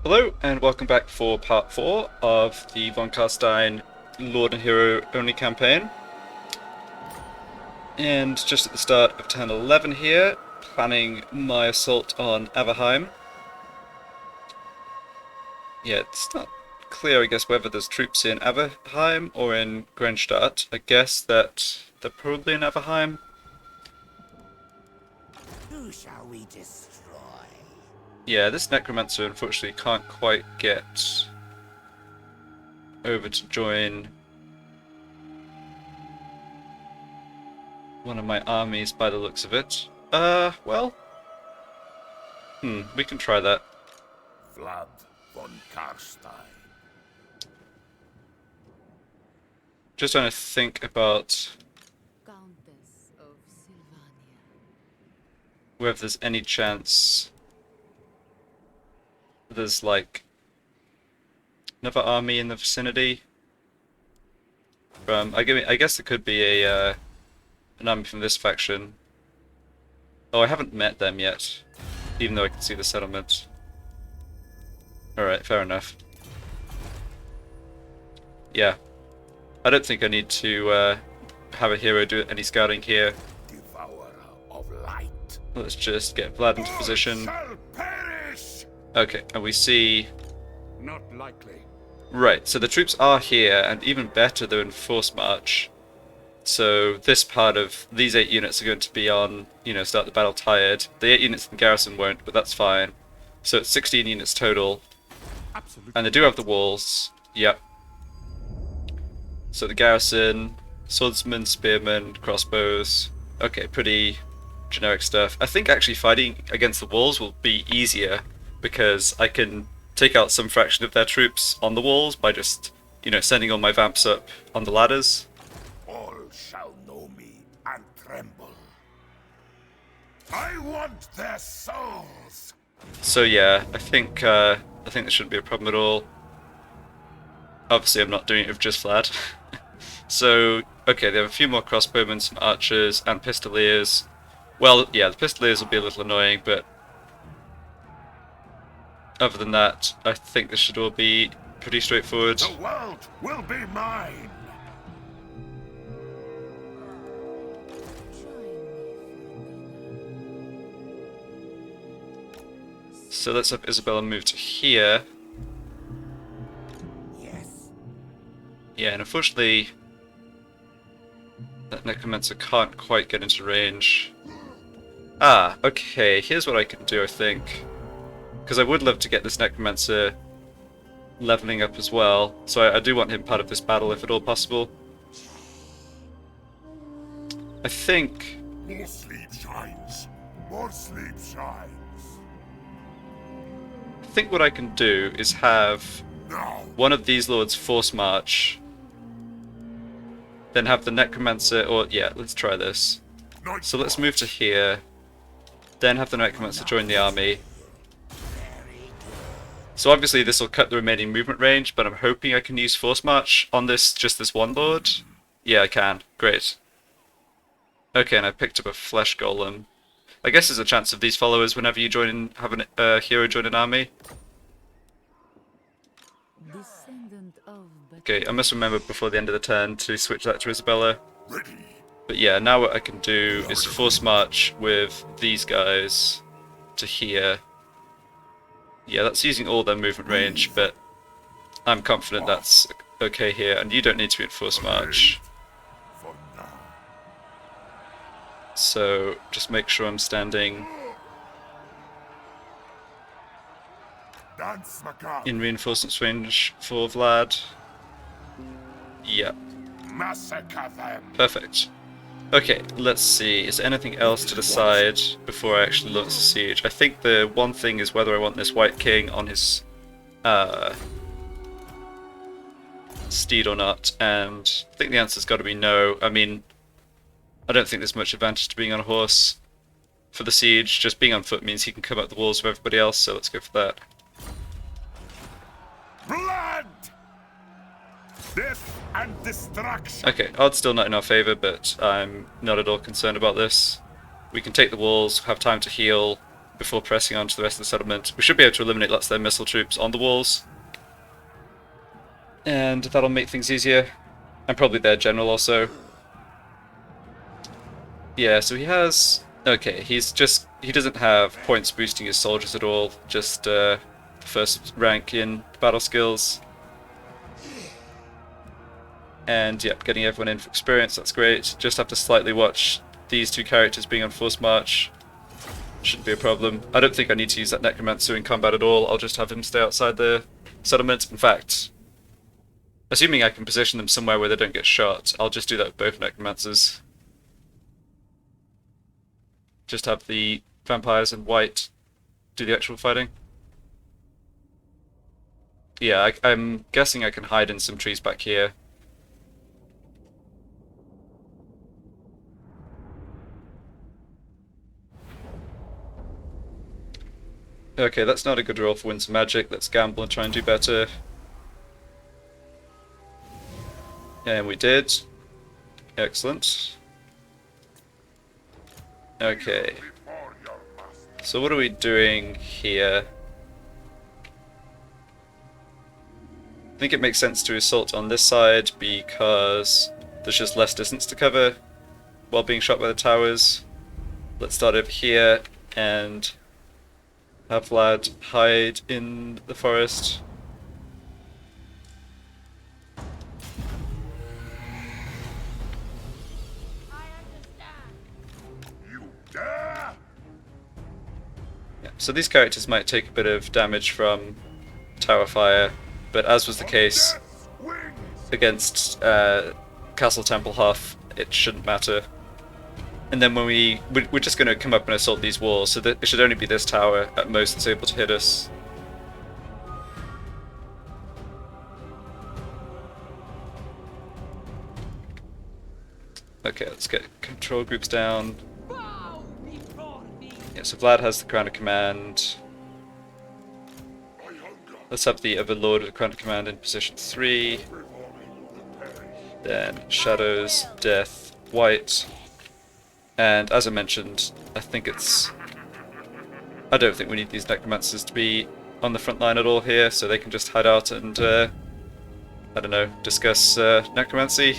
Hello, and welcome back for part 4 of the Von Carstein Lord and Hero only campaign. And just at the start of turn 11 here, planning my assault on Averheim. Yeah, it's not clear, I guess, whether there's troops in Averheim or in Grenstadt. I guess that they're probably in Averheim. Who shall we destroy? Yeah, this Necromancer unfortunately can't quite get over to join one of my armies by the looks of it. Well, we can try that. Vlad von Carstein. Just trying to think about Countess of Sylvania. whether there's any chance there's like another army in the vicinity. I guess there could be a an army from this faction. Oh, I haven't met them yet, even though I can see the settlement. Alright, fair enough. Yeah. I don't think I need to have a hero do any scouting here. Devourer of light. Let's just get Vlad into position. Shall perish. Okay, and we see... Not likely. Right, so the troops are here, and even better, they're in force march. So this part of these 8 units are going to be on, start the battle tired. The 8 units in Garrison won't, but that's fine. So it's 16 units total. Absolutely. And they do have the walls. Yep. So the Garrison, swordsmen, spearmen, crossbows. Okay, pretty generic stuff. I think actually fighting against the walls will be easier, because I can take out some fraction of their troops on the walls by just, sending all my vamps up on the ladders. All shall know me and tremble. I want their souls. So yeah, I think there shouldn't be a problem at all. Obviously, I'm not doing it with just Vlad. So, okay, they have a few more crossbowmen, some archers, and pistoliers. Well, yeah, the pistoliers will be a little annoying, but other than that, I think this should all be pretty straightforward. The world will be mine. So let's have Isabella move to here. Yes. Yeah, and unfortunately, that Necromancer can't quite get into range. Ah, okay, here's what I can do, I think. Because I would love to get this Necromancer leveling up as well, so I do want him part of this battle if at all possible. I think... More sleep shines. More sleep shines. I think what I can do is have Now. one of these lords force march, then have the Necromancer, or yeah, let's try this. So let's move to here, then have the Necromancer join the army. So obviously this will cut the remaining movement range, but I'm hoping I can use force march on just this one lord. Yeah, I can. Great. Okay, and I picked up a flesh golem. I guess there's a chance of these followers whenever you have a hero join an army. Descendant of Okay, I must remember before the end of the turn to switch that to Isabella. Ready. But yeah, now what I can do is force march with these guys to here. Yeah, that's using all their movement range, but I'm confident that's okay here, and you don't need to be in force march. For now. So just make sure I'm standing Dance macabre. in reinforcements range for Vlad. Yeah, Massacre them. perfect. Okay, let's see. Is there anything else to decide before I actually launch the siege? I think the one thing is whether I want this White King on his steed or not, and I think the answer's got to be no. I mean, I don't think there's much advantage to being on a horse for the siege. Just being on foot means he can come up the walls with everybody else, so let's go for that. Blood. Death and destruction. Okay, odds still not in our favour, but I'm not at all concerned about this. We can take the walls, have time to heal, before pressing on to the rest of the settlement. We should be able to eliminate lots of their missile troops on the walls, and that'll make things easier. And probably their general also. Yeah, so he has... Okay, he doesn't have points boosting his soldiers at all, just first rank in battle skills. And yep, getting everyone in for experience, that's great. Just have to slightly watch these two characters being on forced march. Shouldn't be a problem. I don't think I need to use that Necromancer in combat at all, I'll just have him stay outside the settlement. In fact, assuming I can position them somewhere where they don't get shot, I'll just do that with both Necromancers. Just have the vampires in white do the actual fighting. Yeah, I'm guessing I can hide in some trees back here. Okay, that's not a good roll for win some magic. Let's gamble and try and do better. And we did. Excellent. Okay. So what are we doing here? I think it makes sense to assault on this side because there's just less distance to cover while being shot by the towers. Let's start over here and have Vlad hide in the forest. Yeah, so these characters might take a bit of damage from tower fire, but as was the case against Castle Templehof, it shouldn't matter. And then when we're just going to come up and assault these walls, so that it should only be this tower at most that's able to hit us. Okay, let's get control groups down. Yeah, so Vlad has the Crown of Command. Let's have the Overlord of the Crown of Command in position 3. Then Shadows, Death, White. And as I mentioned, I don't think we need these Necromancers to be on the front line at all here, so they can just hide out and, I don't know, discuss necromancy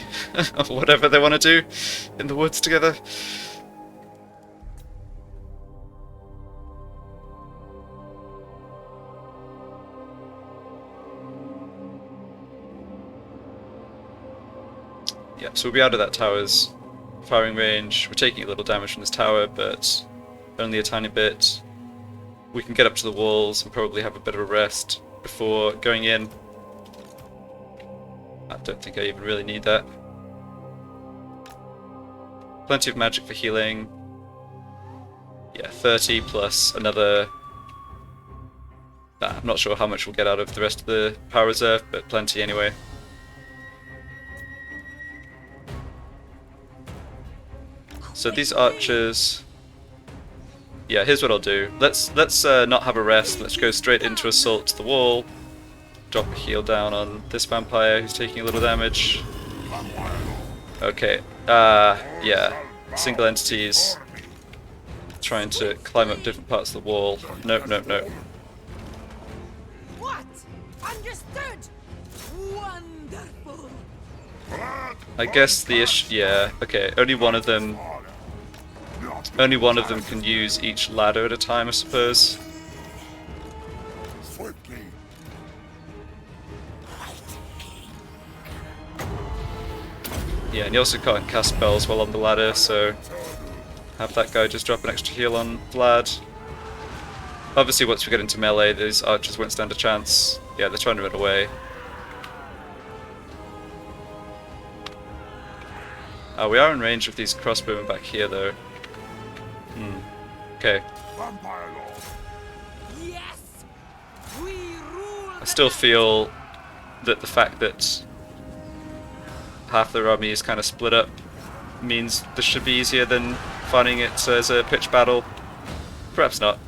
or whatever they want to do in the woods together. Yeah, so we'll be out of that tower's firing range. We're taking a little damage from this tower, but only a tiny bit. We can get up to the walls and probably have a bit of a rest before going in. I don't think I even really need that. Plenty of magic for healing. Yeah, 30 plus another... I'm not sure how much we'll get out of the rest of the power reserve, but plenty anyway. So these archers... Yeah, here's what I'll do. Let's not have a rest. Let's go straight into assault to the wall. Drop a heal down on this vampire who's taking a little damage. Okay. Yeah. Single entities trying to climb up different parts of the wall. Nope, nope, nope. What? Understood. Wonderful. I guess the issue... Yeah. Okay. Only one of them can use each ladder at a time, I suppose. Yeah, and you also can't cast spells while on the ladder, so have that guy just drop an extra heal on Vlad. Obviously, once we get into melee, these archers won't stand a chance. Yeah, they're trying to run away. We are in range of these crossbowmen back here, though. Okay. Yes. We rule. I still feel that the fact that half their army is kind of split up means this should be easier than finding it as a pitched battle. Perhaps not.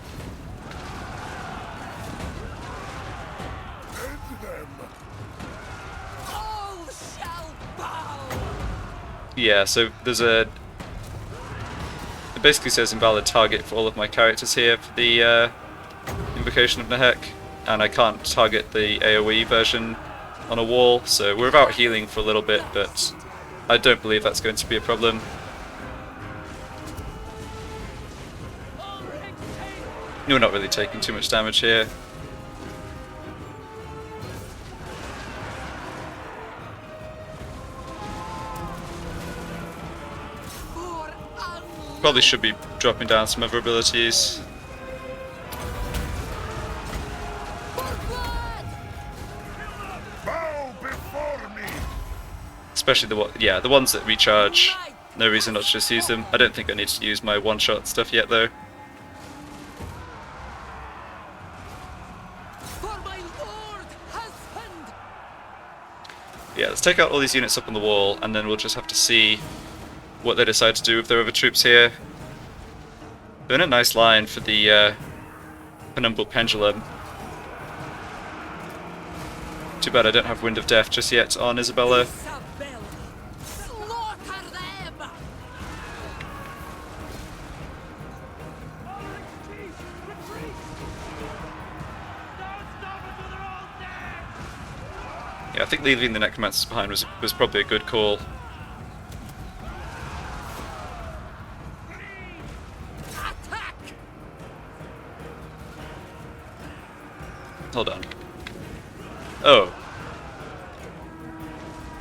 All shall bow. Yeah, so there's a basically says invalid target for all of my characters here for the Invocation of Nehek, and I can't target the AoE version on a wall, so we're without healing for a little bit, but I don't believe that's going to be a problem. We're not really taking too much damage here. Probably should be dropping down some other abilities. Bow before me! Especially the ones that recharge. No reason not to just use them. I don't think I need to use my one-shot stuff yet though. For my lord husband! Yeah, let's take out all these units up on the wall, and then we'll just have to see what they decide to do with their other troops here. They're in a nice line for the Penumbral Pendulum. Too bad I don't have Wind of Death just yet on Isabella. Isabel! Slaughter them! Yeah, I think leaving the Necromancers behind was probably a good call. Attack! Hold on. Oh.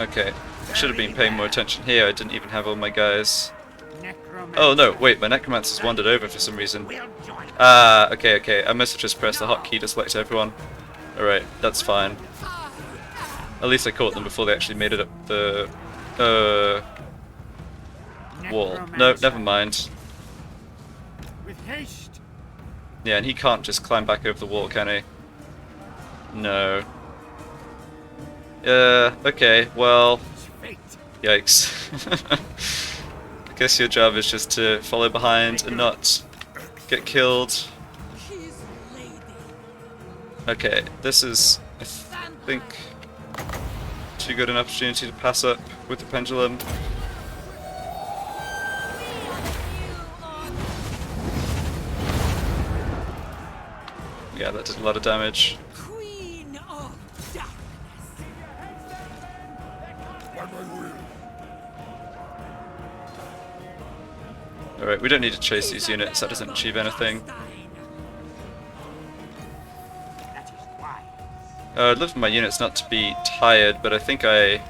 Okay. Should have been paying more attention here. I didn't even have all my guys. Oh no, wait, my Necromancers wandered over for some reason. Ah, okay. I must have just pressed the hotkey to select everyone. Alright, that's fine. At least I caught them before they actually made it up the wall. No, never mind. With haste! Yeah, and he can't just climb back over the wall, can he? No. Okay, well... Yikes. I guess your job is just to follow behind and not get killed. His lady! Okay, this is, I think, too good an opportunity to pass up with the pendulum. Yeah, that did a lot of damage. Queen of darkness! By my will! Alright, we don't need to chase these units, that doesn't achieve anything. That is wise. I'd love for my units not to be tired, but I think I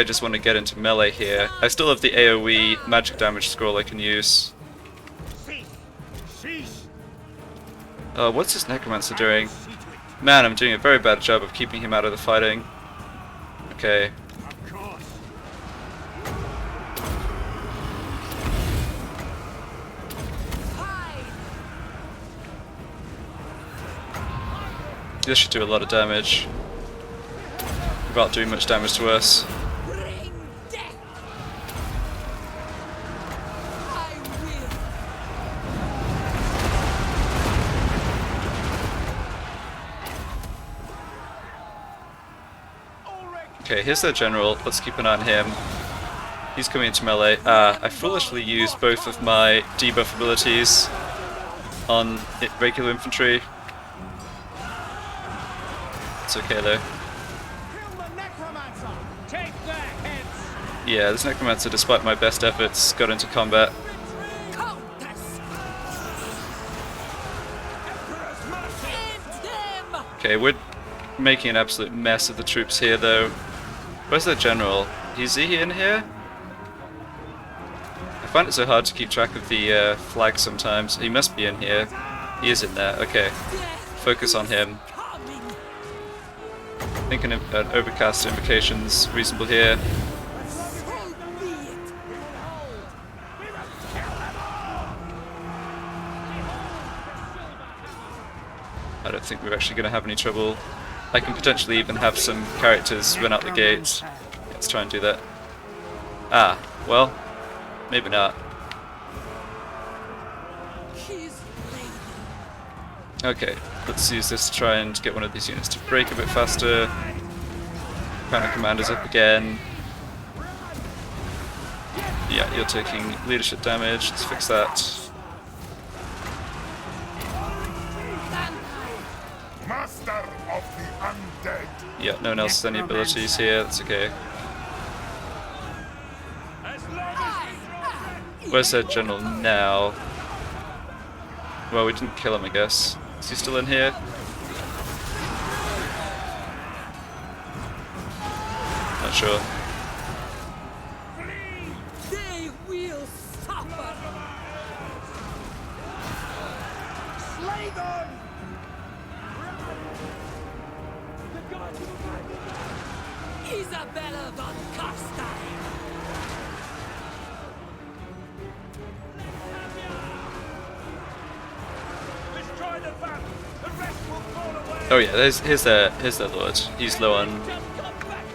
just want to get into melee here. I still have the AoE magic damage scroll I can use. Cease! Cease! What's this Necromancer doing? Man, I'm doing a very bad job of keeping him out of the fighting. Okay. Of course! Hide! This should do a lot of damage. Without doing much damage to us. Bring death! I will! Okay, here's their general. Let's keep an eye on him. He's coming into melee. I foolishly used both of my debuff abilities on regular infantry. It's okay though. Yeah, this Necromancer, despite my best efforts, got into combat. Countess! End them! Okay, we're making an absolute mess of the troops here though. Where's their general? Is he in here? I find it so hard to keep track of the flag sometimes. He must be in here. He is in there, okay. Focus on him. Coming! I think an overcast invocation's reasonable here. So be it! I don't think we're actually going to have any trouble. I can potentially even have some characters run out the gates. Let's try and do that. Ah, well, maybe not. His lady! Okay, let's use this to try and get one of these units to break a bit faster. Crown of Commander's up again. Yeah, you're taking leadership damage. Let's fix that. Master of the undead. Yeah, no one else has any abilities here. That's okay. Where's their general now? Well, we didn't kill him, I guess. Is he still in here? Not sure. They will suffer. Slay them. Isabella von Carstein. Destroy the van. The rest will fall away. Oh yeah, here's their lord. He's low on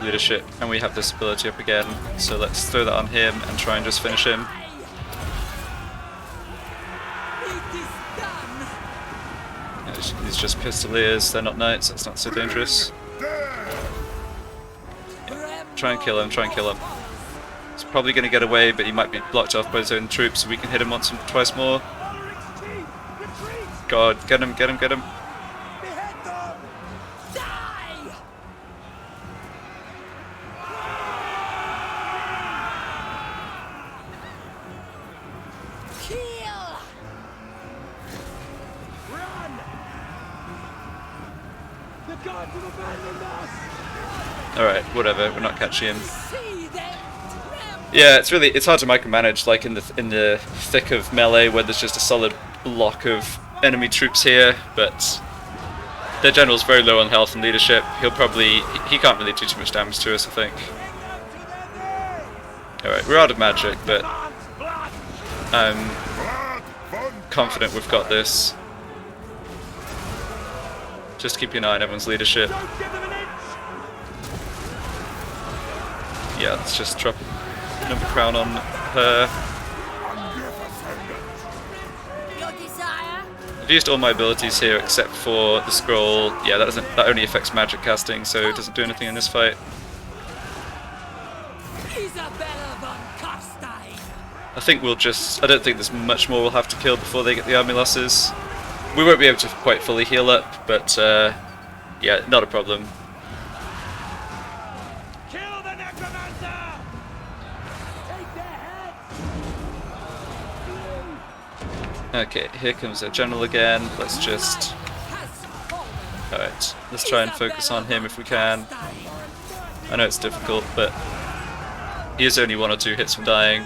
leadership, and we have this ability up again. So let's throw that on him and try and just finish him. It is done. Yeah, he's just pistoliers. They're not knights. That's not so dangerous. Try and kill him. Try and kill him. He's probably going to get away, but he might be blocked off by his own troops. So we can hit him once and twice more. God, get him! Get him! Get him! Die. Kill. Run. The gods have abandoned us. Alright, whatever. We're not catching him. See them tremble. Yeah, it's hard to micromanage, like in the thick of melee where there's just a solid block of enemy troops here, but their general's very low on health and leadership. He can't really do too much damage to us, I think. Alright, we're out of magic, but I'm confident we've got this. Just keep an eye on everyone's leadership. Yeah, let's just drop another crown on her. Your desire. I've used all my abilities here except for the scroll. Yeah, that only affects magic casting, so it doesn't do anything in this fight. Isabella von Carstein. I think I don't think there's much more we'll have to kill before they get the army losses. We won't be able to quite fully heal up, but yeah, not a problem. Kill the necromancer. Take their heads. Okay, here comes our general again. Let's just... Alright, let's try and focus on him if we can. I know it's difficult, but he is only 1 or 2 hits from dying.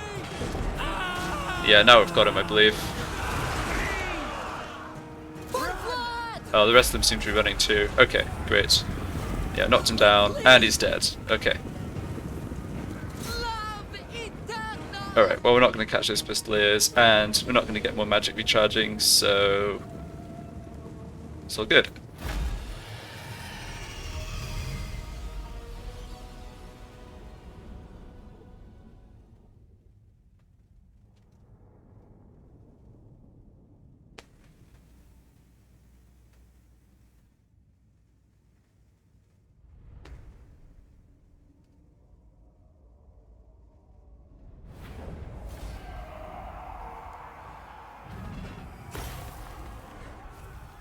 Yeah, now we've got him, I believe. Oh, the rest of them seem to be running too. Okay, great. Yeah, knocked him down, and he's dead. Okay. Alright, well we're not going to catch those pistoliers, and we're not going to get more magic recharging, so... it's all good.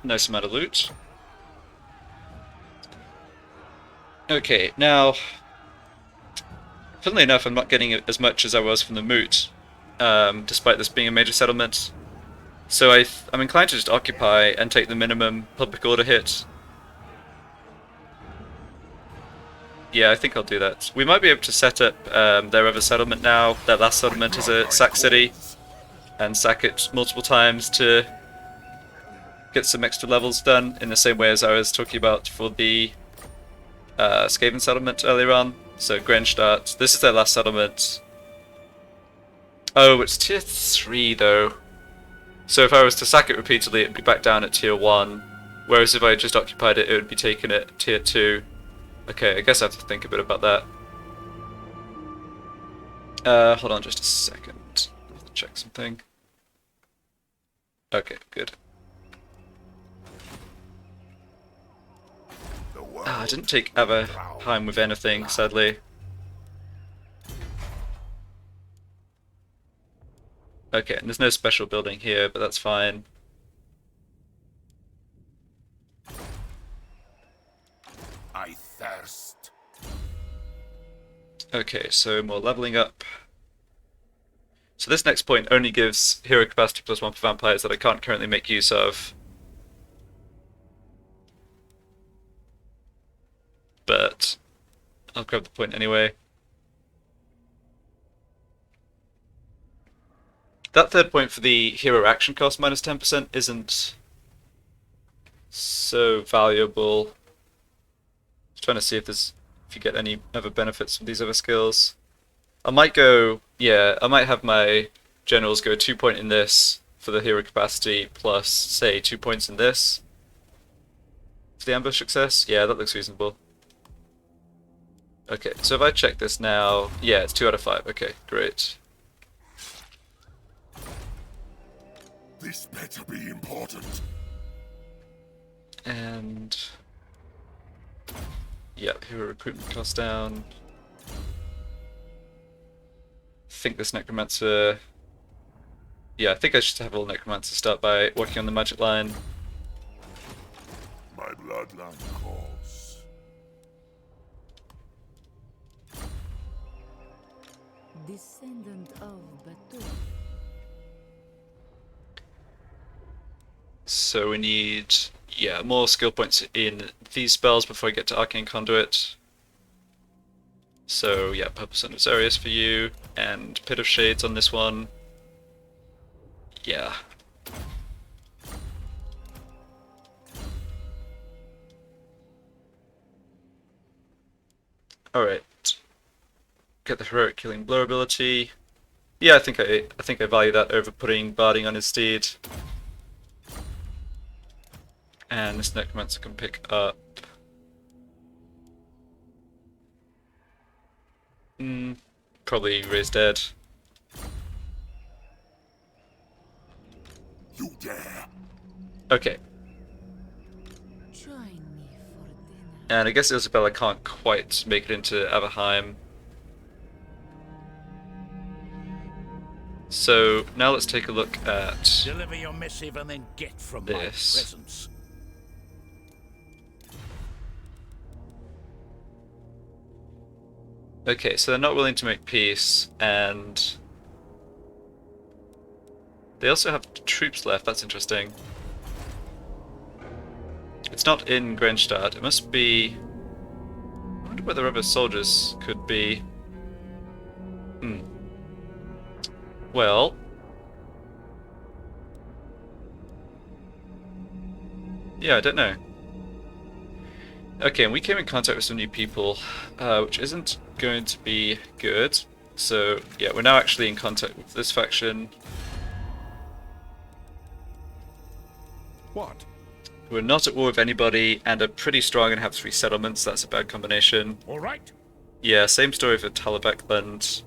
Nice amount of loot. Okay, now, funnily enough, I'm not getting as much as I was from the Moot, despite this being a major settlement. So I'm inclined to just occupy and take the minimum public order hit. Yeah, I think I'll do that. We might be able to set up their other settlement now. Their last settlement is a sack city, and sack it multiple times to get some extra levels done, in the same way as I was talking about for the Skaven settlement earlier on. So Grenstadt, this is their last settlement. Oh, it's tier 3 though. So if I was to sack it repeatedly, it'd be back down at tier 1. Whereas if I just occupied it, it would be taken at tier 2. Okay, I guess I have to think a bit about that. Hold on just a second. I have to check something. Okay, good. I didn't take Averheim with anything, sadly. Okay, and there's no special building here, but that's fine. I thirst. Okay, so more leveling up. So this next point only gives hero capacity +1 for vampires that I can't currently make use of. But I'll grab the point anyway. That third point for the hero action cost -10% isn't so valuable. Just trying to see if you get any other benefits from these other skills. I might go, yeah, I might have my generals go 2 point in this for the hero capacity plus, say, 2 points in this for the ambush success. Yeah, that looks reasonable. Okay, so if I check this now, yeah, it's 2 out of 5. Okay, great. This better be important. And yeah, hero recruitment cost down. I think this necromancer. Yeah, I think I should have all necromancers start by working on the magic line. My bloodline calls. Descendant of Batu. So we need, yeah, more skill points in these spells before I get to Arcane Conduit. So yeah, Purple Sun of Zarius for you, and Pit of Shades on this one. Yeah. Alright. Get the Heroic Killing Blow ability. Yeah, I think I value that over putting Barding on his steed. And this Necromancer can pick up probably Raise Dead. You dare? Okay. Join me for dinner. And I guess Isabella can't quite make it into Averheim. So now let's take a look at Deliver your missive and then get from this. my presence. Okay, so they're not willing to make peace, and they also have troops left. That's interesting. It's not in Grenstadt. It must be. I wonder whether other soldiers could be. Well. Yeah, I don't know. Okay, and we came in contact with some new people, which isn't going to be good. So, yeah, we're now actually in contact with this faction. What? We're not at war with anybody, and are pretty strong and have 3 settlements. That's a bad combination. All right. Yeah, same story for Talabekland.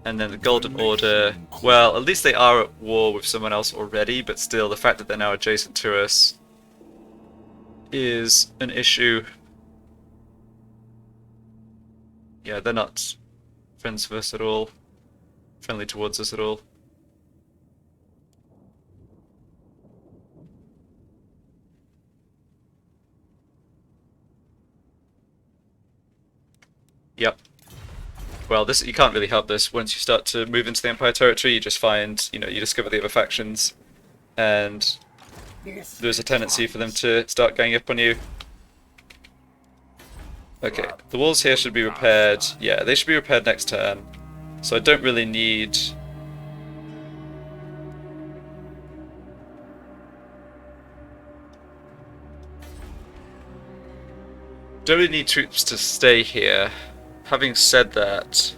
And then the Golden Order. Well, at least they are at war with someone else already, but still, the fact that they're now adjacent to us is an issue. Yeah, they're not friends with us at all. Friendly towards us at all. Yep. Well, this you can't really help this. Once you start to move into the Empire territory, you just find, you discover the other factions, and there's a tendency for them to start ganging up on you. Okay, the walls here should be repaired. Yeah, they should be repaired next turn. So I don't really need... Don't really need troops to stay here. Having said that...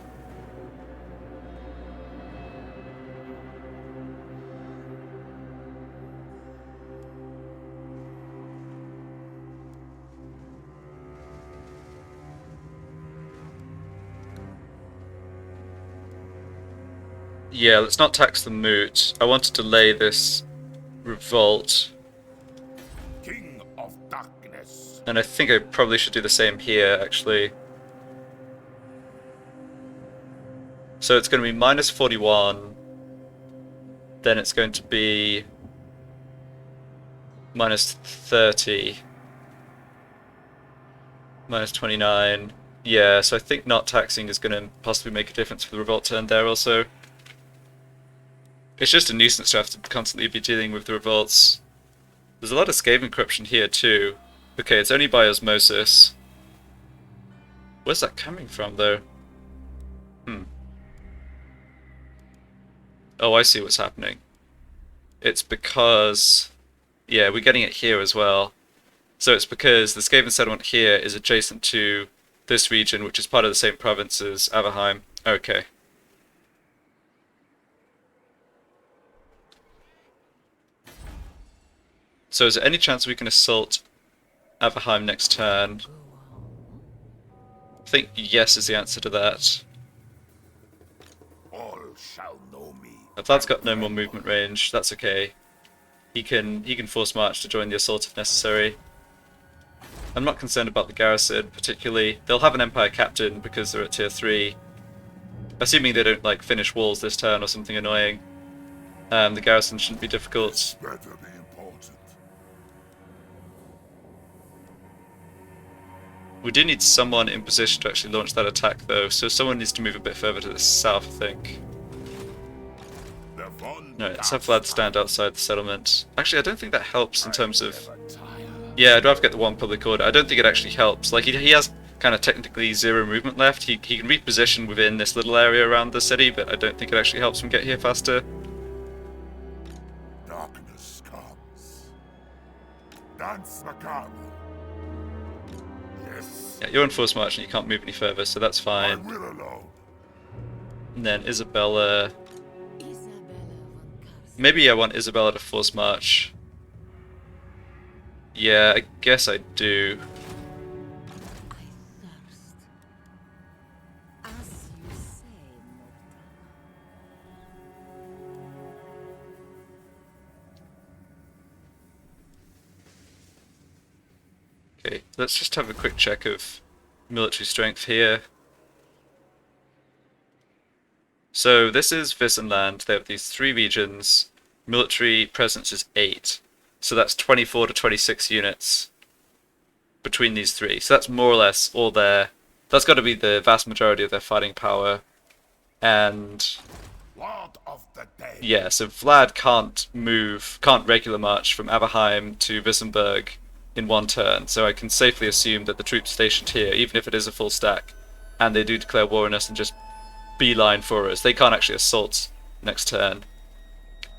Yeah, let's not tax the moot. I want to delay this revolt. King of Darkness. And I think I probably should do the same here, actually. So it's going to be -41. then it's going to be minus 30. Minus 29. Yeah, so I think not taxing is going to possibly make a difference for the revolt turn there also. It's just a nuisance to have to constantly be dealing with the revolts. There's a lot of Skaven corruption here too. Okay, it's only by osmosis. Where's that coming from though? Oh, I see what's happening. It's because... yeah, we're getting it here as well. So it's because the Skaven settlement here is adjacent to this region, which is part of the same province as Averheim. Okay. So is there any chance we can assault Averheim next turn? I think yes is the answer to that. All shall know me. Vlad's got no more movement range, that's okay. He can force march to join the assault if necessary. I'm not concerned about the garrison particularly. They'll have an Empire captain because they're at tier 3. Assuming they don't like finish walls this turn or something annoying. The garrison shouldn't be difficult. Better be important. We do need someone in position to actually launch that attack though, so someone needs to move a bit further to the south, I think. No, let's have Vlad stand outside the settlement. Actually, I don't think that helps in terms of... yeah, I'd rather get the one public order. I don't think it actually helps. Like, he has kind of technically 0 movement left. He can reposition within this little area around the city, but I don't think it actually helps him get here faster. Darkness comes. Dance macabre. Yes. Yeah, you're on force march and you can't move any further, so that's I fine. will alone. And then Isabella... Isabella von Carstein. maybe I want Isabella to force march. Yeah, I guess I do. I thirst. As you say, Okay, let's just have a quick check of military strength here. So this is Visenland. They have these 3 regions. Military presence is 8. So that's 24 to 26 units between these 3. So that's more or less all their... that's got to be the vast majority of their fighting power. And... Lord of the day. yeah, so Vlad can't regular march from Averheim to Wissembourg in one turn. So I can safely assume that the troops stationed here, even if it is a full stack, and they do declare war on us and just beeline for us, they can't actually assault next turn.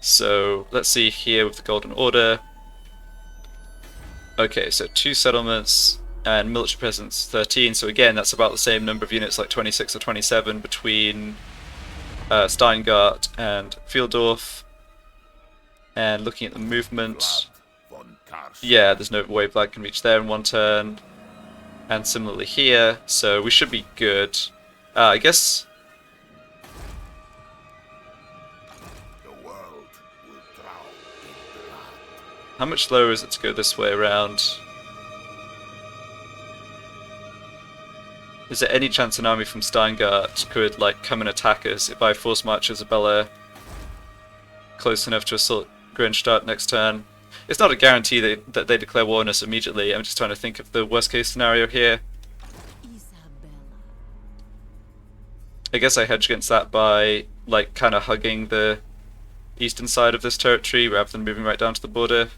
So let's see here with the Golden Order. Okay, so 2 settlements and military presence 13. So again, that's about the same number of units, like 26 or 27 between Steingart and Fieldorf. And looking at the movement, Von Carstein. yeah, there's no way Vlad can reach there in one turn. And similarly here, so we should be good. I guess... The world will drown in blood. how much slower is it to go this way around? Is there any chance an army from Steingart could like come and attack us if I force march Isabella close enough to assault Grenstadt next turn? It's not a guarantee that they declare war on us immediately. I'm just trying to think of the worst case scenario here. Isabella. I guess I hedge against that by like kind of hugging the eastern side of this territory rather than moving right down to the border.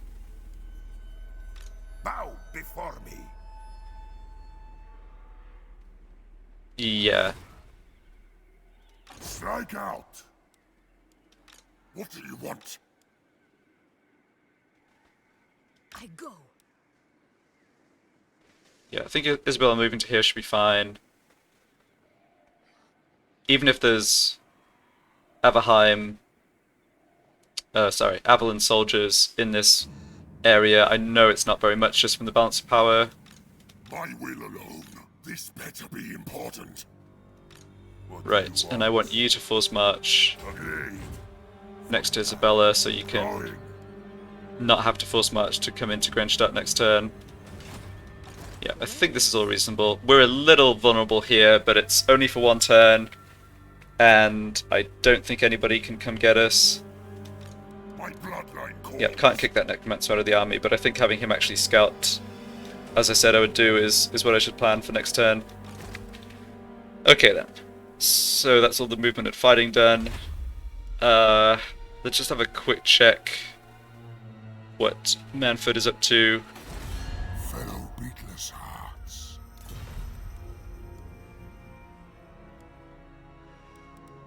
Bow before me. Yeah. Strike out. What do you want? I go. Yeah, I think Isabella moving to here should be fine. Even if there's Averheim, Avalon soldiers in this area, I know it's not very much just from the balance of power. My will alone. This better be important. What do Right, you and I want you to force march Agreed. next to Isabella so you can Going. not have to force march to come into Grenstadt next turn. Yeah, I think this is all reasonable. We're a little vulnerable here, but it's only for one turn, and I don't think anybody can come get us. Yep, can't kick that Necromancer out of the army, but I think having him actually scout, as I said I would do, is what I should plan for next turn. Okay then. So that's all the movement and fighting done. Let's just have a quick check what Manfred is up to. Fellow beatless hearts.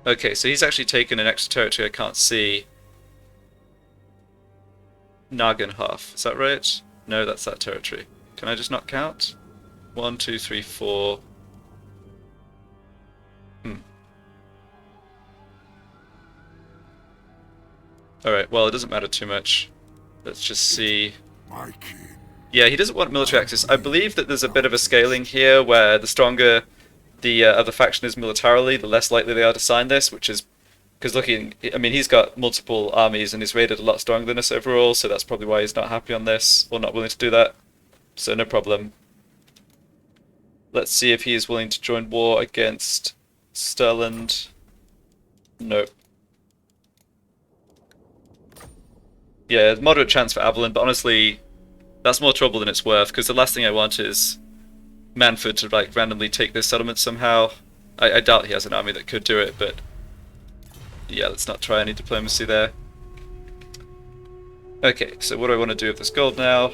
Okay, so he's actually taken an extra territory I can't see. Nagenhof, is that right? No, that's that territory. Can I just not count? 1, 2, 3, 4. Alright, well, it doesn't matter too much. Let's just see. My king. Yeah, he doesn't want military access. I believe that there's a bit of a scaling here where the stronger the other faction is militarily, the less likely they are to sign this, which is because looking, I mean, he's got multiple armies and he's rated a lot stronger than us overall, so that's probably why he's not happy on this, or not willing to do that. So no problem. Let's see if he is willing to join war against Stirland. Nope. Yeah, moderate chance for Avalon, but honestly, that's more trouble than it's worth, because the last thing I want is Manfred to like randomly take this settlement somehow. I doubt he has an army that could do it, but yeah, let's not try any diplomacy there. Okay, so what do I want to do with this gold now?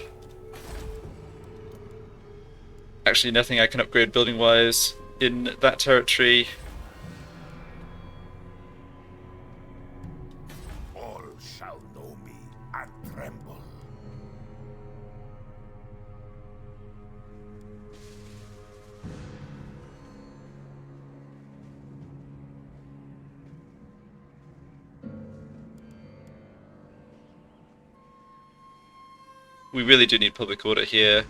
Actually, nothing I can upgrade building-wise in that territory. All shall know me and tremble. We really do need public order here.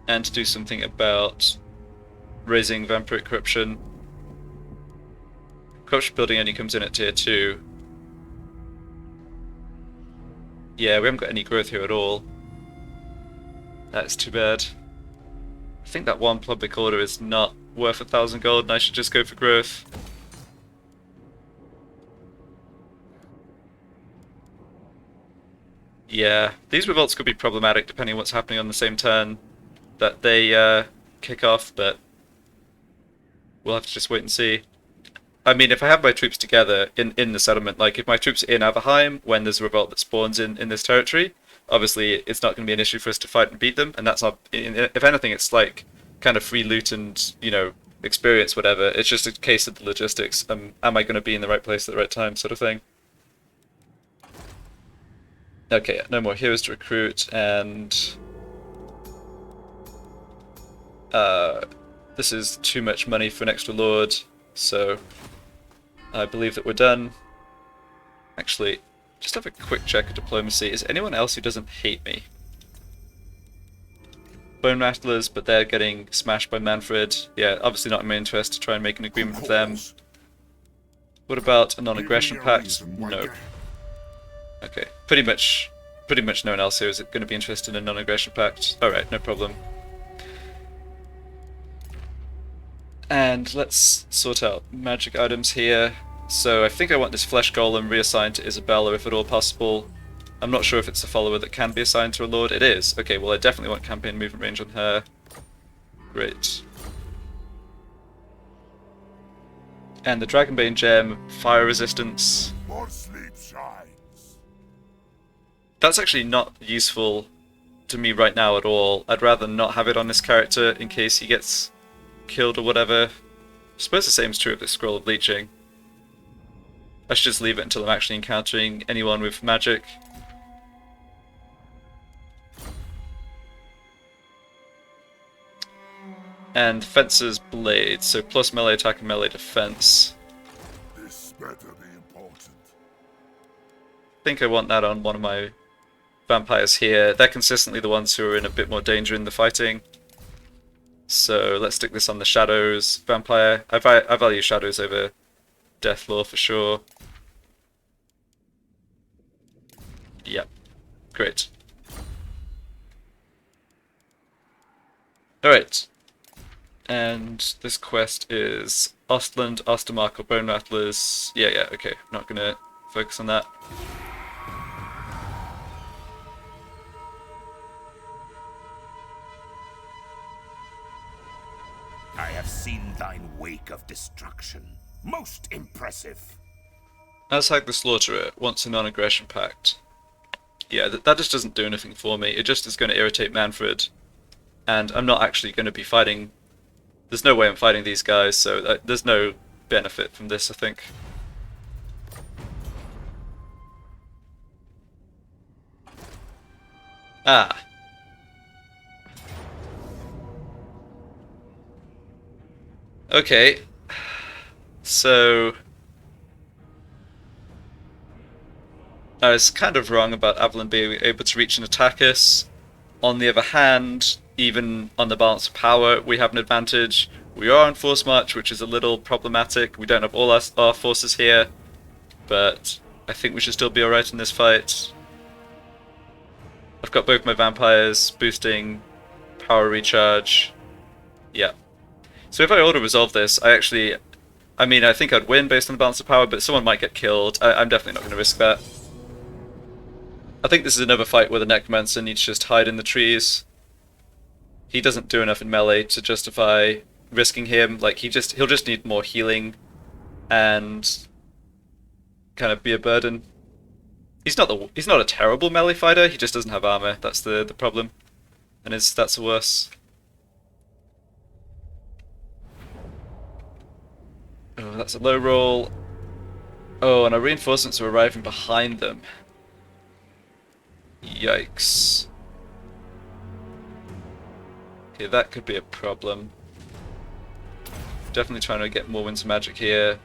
And to do something about raising vampiric corruption. Corruption building only comes in at tier 2. Yeah, we haven't got any growth here at all. That's too bad. I think that one public order is not worth 1,000 gold and I should just go for growth. Yeah, these revolts could be problematic depending on what's happening on the same turn that they kick off, but we'll have to just wait and see. I mean, if I have my troops together in the settlement, like if my troops are in Averheim when there's a revolt that spawns in this territory, obviously it's not going to be an issue for us to fight and beat them, and that's not, if anything, it's like kind of free loot and, you know, experience, whatever. It's just a case of the logistics. Am I going to be in the right place at the right time, sort of thing. Okay, no more heroes to recruit, and this is too much money for an extra lord, so I believe that we're done. Actually, just have a quick check of diplomacy. Is anyone else who doesn't hate me? Bone Rattlers, but they're getting smashed by Manfred. Yeah, obviously not in my interest to try and make an agreement with them. What about a non-aggression pact? No. Okay, pretty much no one else here is going to be interested in a non-aggression pact. Alright, no problem. And let's sort out magic items here. So I think I want this flesh golem reassigned to Isabella if at all possible. I'm not sure if it's a follower that can be assigned to a lord. It is. Okay, well I definitely want campaign movement range on her. Great. And the Dragonbane gem, fire resistance. More sleep shines. That's actually not useful to me right now at all. I'd rather not have it on this character in case he gets killed or whatever. I suppose the same is true of the Scroll of Leeching. I should just leave it until I'm actually encountering anyone with magic. And Fencer's Blade, so plus melee attack and melee defense. This better be important. I think I want that on one of my vampires here. They're consistently the ones who are in a bit more danger in the fighting. So let's stick this on the Shadows vampire. I value Shadows over Deathlaw for sure. Yep, great. Alright. And this quest is Ostland, Ostermark, or Bone Rattlers. Yeah, okay. Not gonna focus on that. I have seen thine wake of destruction. Most impressive. Azhag the Slaughterer wants a non-aggression pact. Yeah, that just doesn't do anything for me. It just is going to irritate Manfred. And I'm not actually going to be fighting... There's no way I'm fighting these guys, so there's no benefit from this, I think. Ah. Okay. So... I was kind of wrong about Avalon being able to reach and attack us. On the other hand, even on the balance of power, we have an advantage. We are on force march, which is a little problematic. We don't have all our forces here, but I think we should still be alright in this fight. I've got both my vampires boosting power recharge. Yeah. So if I auto-resolve this, I think I'd win based on the balance of power, but someone might get killed. I'm definitely not going to risk that. I think this is another fight where the Necromancer needs to just hide in the trees. He doesn't do enough in melee to justify risking him. Like he'll just need more healing and kind of be a burden. He's not a terrible melee fighter. He just doesn't have armor. That's the problem, and his stats are worse. Oh, that's a low roll. Oh, and our reinforcements are arriving behind them. Yikes. Okay, that could be a problem. Definitely trying to get more winds of magic here.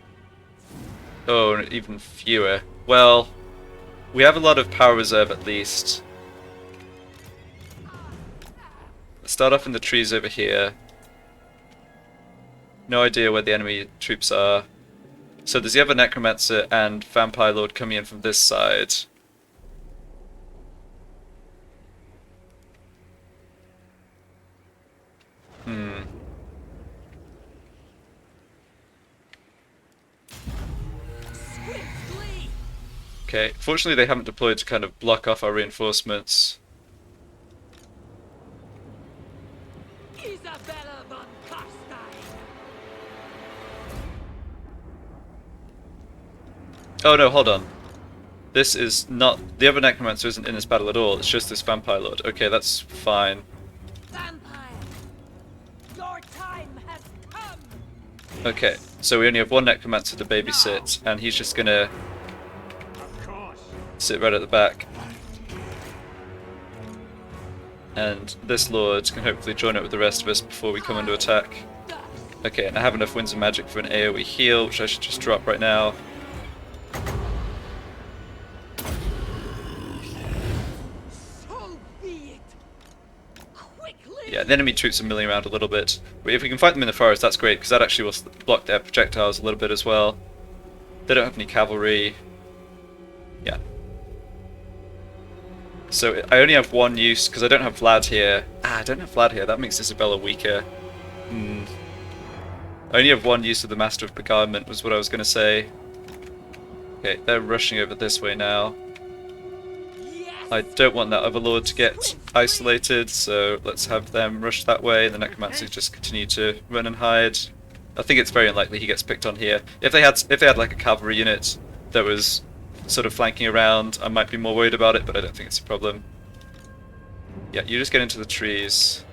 Oh, and even fewer. Well, we have a lot of power reserve at least. Let's start off in the trees over here. No idea where the enemy troops are. So there's the other Necromancer and Vampire Lord coming in from this side. Okay, fortunately they haven't deployed to kind of block off our reinforcements. Isabella von Carstein. Oh no, hold on. This is not... The other Necromancer isn't in this battle at all, it's just this Vampire Lord. Okay, that's fine. Vampire. Your time has come. Okay, so we only have one Necromancer to babysit, and he's just gonna sit right at the back. And this Lord can hopefully join up with the rest of us before we come into attack. Okay, and I have enough Winds of Magic for an AoE heal, which I should just drop right now. So be it. Quickly. Yeah, the enemy troops are milling around a little bit. But if we can fight them in the forest, that's great, because that actually will block their projectiles a little bit as well. They don't have any cavalry. Yeah. So I only have one use, because I don't have Vlad here. I don't have Vlad here, that makes Isabella weaker. I only have one use of the Master of Beguilement, was what I was going to say. Okay, they're rushing over this way now. I don't want that other Lord to get isolated, so let's have them rush that way, and the Necromancers just continue to run and hide. I think it's very unlikely he gets picked on here. If they had like a cavalry unit that was sort of flanking around, I might be more worried about it, but I don't think it's a problem. Yeah, you just get into the trees.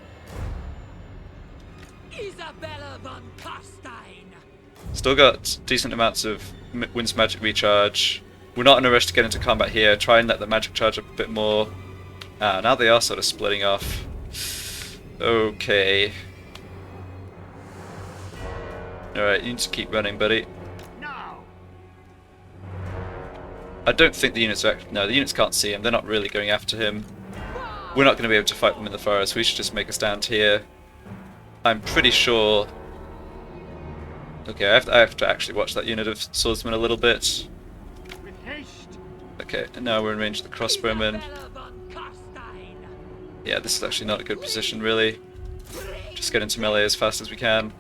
Isabella von Carstein. Still got decent amounts of Winds Magic recharge. We're not in a rush to get into combat here. Try and let the magic charge up a bit more. Now they are sort of splitting off. Okay. Alright, you need to keep running, buddy. I don't think the units are... No, the units can't see him. They're not really going after him. We're not going to be able to fight them in the forest. We should just make a stand here. I'm pretty sure... Okay, I have to actually watch that unit of swordsmen a little bit. Okay, and now we're in range of the crossbowmen. Yeah, this is actually not a good position, really. Just get into melee as fast as we can.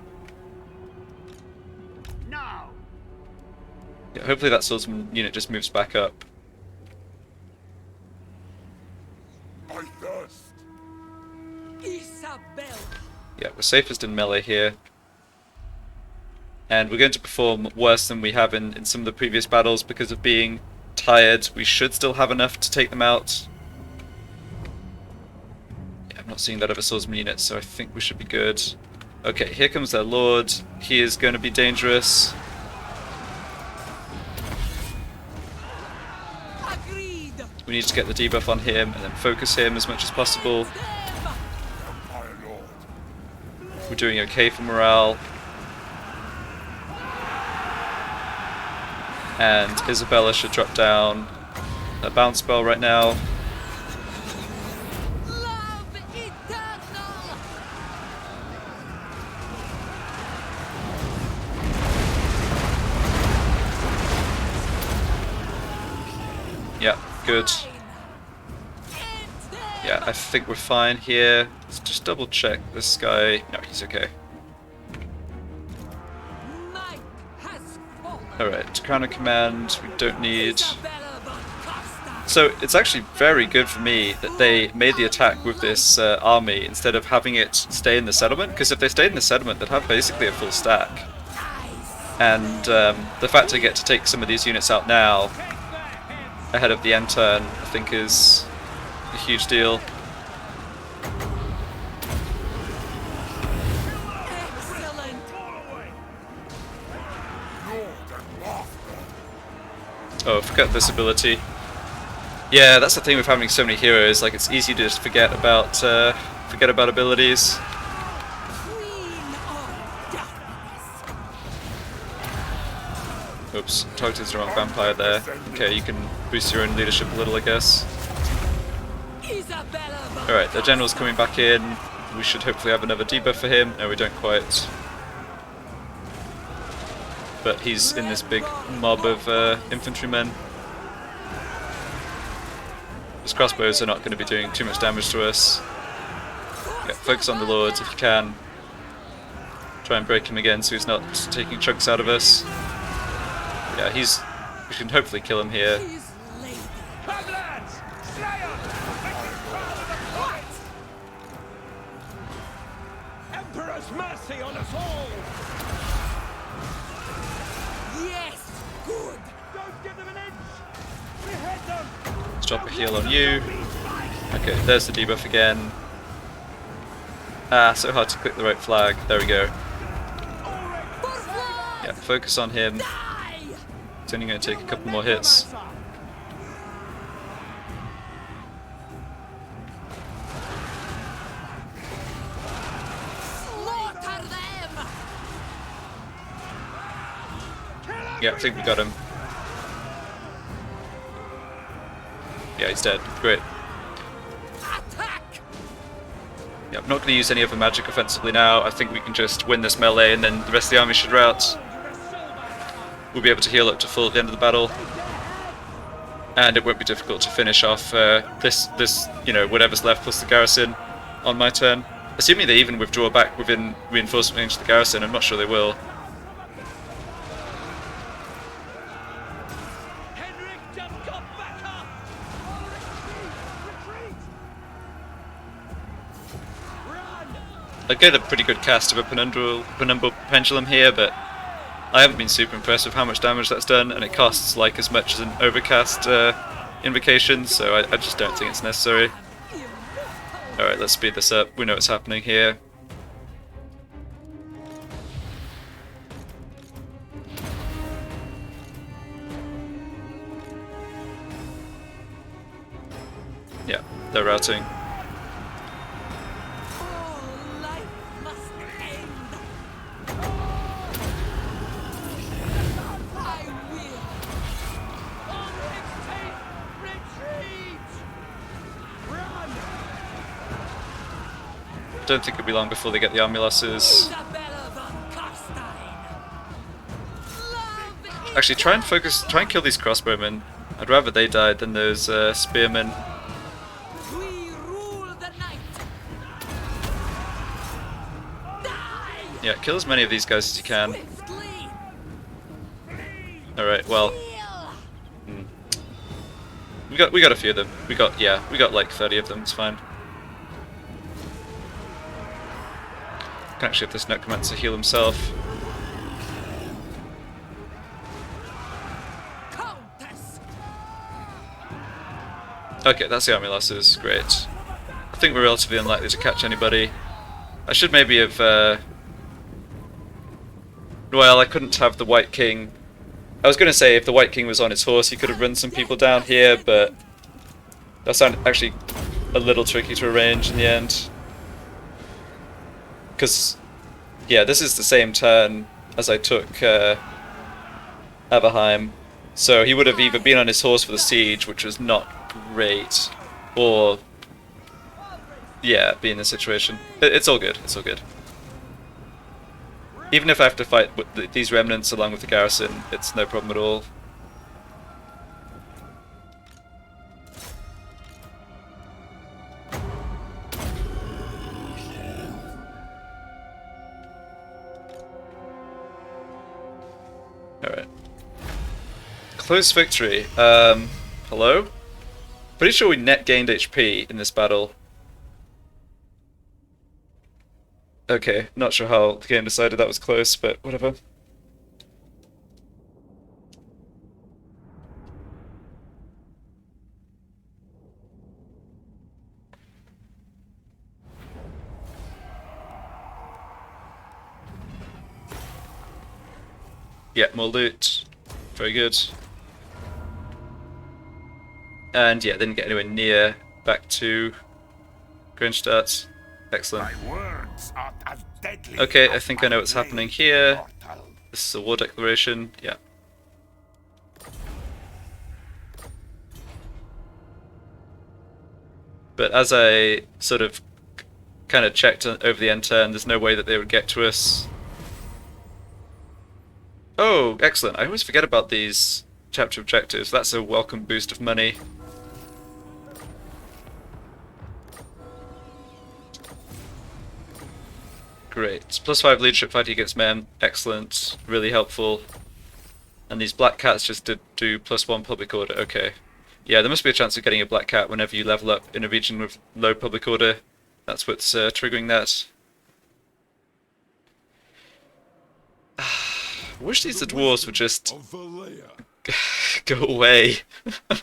Now! Yeah, hopefully that swordsman unit just moves back up. I thirst. Isabel. Yeah, we're safest in melee here. And we're going to perform worse than we have in some of the previous battles because of being tired. We should still have enough to take them out. Yeah, I'm not seeing that other swordsman unit, so I think we should be good. Okay, here comes their lord. He is going to be dangerous. Agreed. We need to get the debuff on him and then focus him as much as possible. Empire Lord. We're doing okay for morale. And Isabella should drop down a bounce spell right now. Love eternal. Yeah, good. Yeah, I think we're fine here. Let's just double check this guy. No, he's okay. Night has fallen. Alright, Crown of Command, we don't need... Isabella von Carstein. So, it's actually very good for me that they made the attack with this army instead of having it stay in the settlement, because if they stayed in the settlement, they'd have basically a full stack. And the fact I get to take some of these units out now, ahead of the end turn, I think is a huge deal. Excellent. Lord and master. Oh, forget this ability. Yeah, that's the thing with having so many heroes. Like, it's easy to just forget about abilities. Queen of darkness. Oops, targeted the wrong vampire there. Okay, you can boost your own leadership a little, I guess. Isabella von Alright, the general's coming back in. We should hopefully have another debuff for him. No, we don't quite. But he's in this big mob of infantrymen. His crossbows are not going to be doing too much damage to us. Yeah, focus on the lords if you can. Try and break him again so he's not taking chunks out of us. Yeah, we can hopefully kill him here. his lady. Come lads! Slayer! What? Emperor's mercy on us all! Yes, good. Don't give them an inch! Behead them! Let's drop a heal on you. Okay, there's the debuff again. Ah, so hard to click the right flag. There we go. For blood. Yeah, focus on him. Die. It's only going to take a couple more hits. Slaughter them. Yeah, I think we got him. Yeah, he's dead. Great. Attack. Yeah, I'm not going to use any other magic offensively now. I think we can just win this melee and then the rest of the army should rout. We'll be able to heal up to full at the end of the battle. And it won't be difficult to finish off this, you know, whatever's left plus the garrison on my turn. Assuming they even withdraw back within reinforcement range to the garrison, I'm not sure they will. Henrik just got back up. Retreat. Run. I get a pretty good cast of a penumbral pendulum here, but I haven't been super impressed with how much damage that's done, and it costs like as much as an overcast invocation, so I just don't think it's necessary. Alright, let's speed this up. We know what's happening here. Yeah, they're routing. All life must end. I will. On 16, retreat. Run. Don't think it'll be long before they get the army losses. Isabella von Carstein. Love Actually, try and kill these crossbowmen. I'd rather they died than those spearmen. We rule the night. Yeah, kill as many of these guys as you can. Swiftly. Alright, well, Heal. we got a few of them. We got like 30 of them, it's fine. Can actually have this necromancer heal himself. Countess. Okay, that's the army losses, great. I think we're relatively unlikely to catch anybody. I should maybe have, well, I couldn't have the White King. I was going to say if the White King was on his horse, he could have run some people down here, but that sounded actually a little tricky to arrange in the end. Because, yeah, this is the same turn as I took Averheim, so he would have either been on his horse for the siege, which was not great, or, yeah, be in this situation. It's all good, it's all good. Even if I have to fight with these remnants along with the garrison, it's no problem at all. Alright. Close victory. Hello? Pretty sure we net gained HP in this battle. Okay, not sure how the game decided that was close, but whatever. Yeah, more loot. Very good. And yeah, didn't get anywhere near back to Grinstadt. Excellent. My words are as deadly Okay, I as think my I know what's blade, happening here. mortal. This is a war declaration, yeah. But as I sort of kind of checked over the end turn, there's no way that they would get to us. Oh, excellent. I always forget about these chapter objectives. That's a welcome boost of money. Great. +5 leadership fighting against men. Excellent. Really helpful. And these black cats just did do +1 public order. Okay. Yeah, there must be a chance of getting a black cat whenever you level up in a region with low public order. That's what's triggering that. I wish these dwarves would just Of Valea. go away.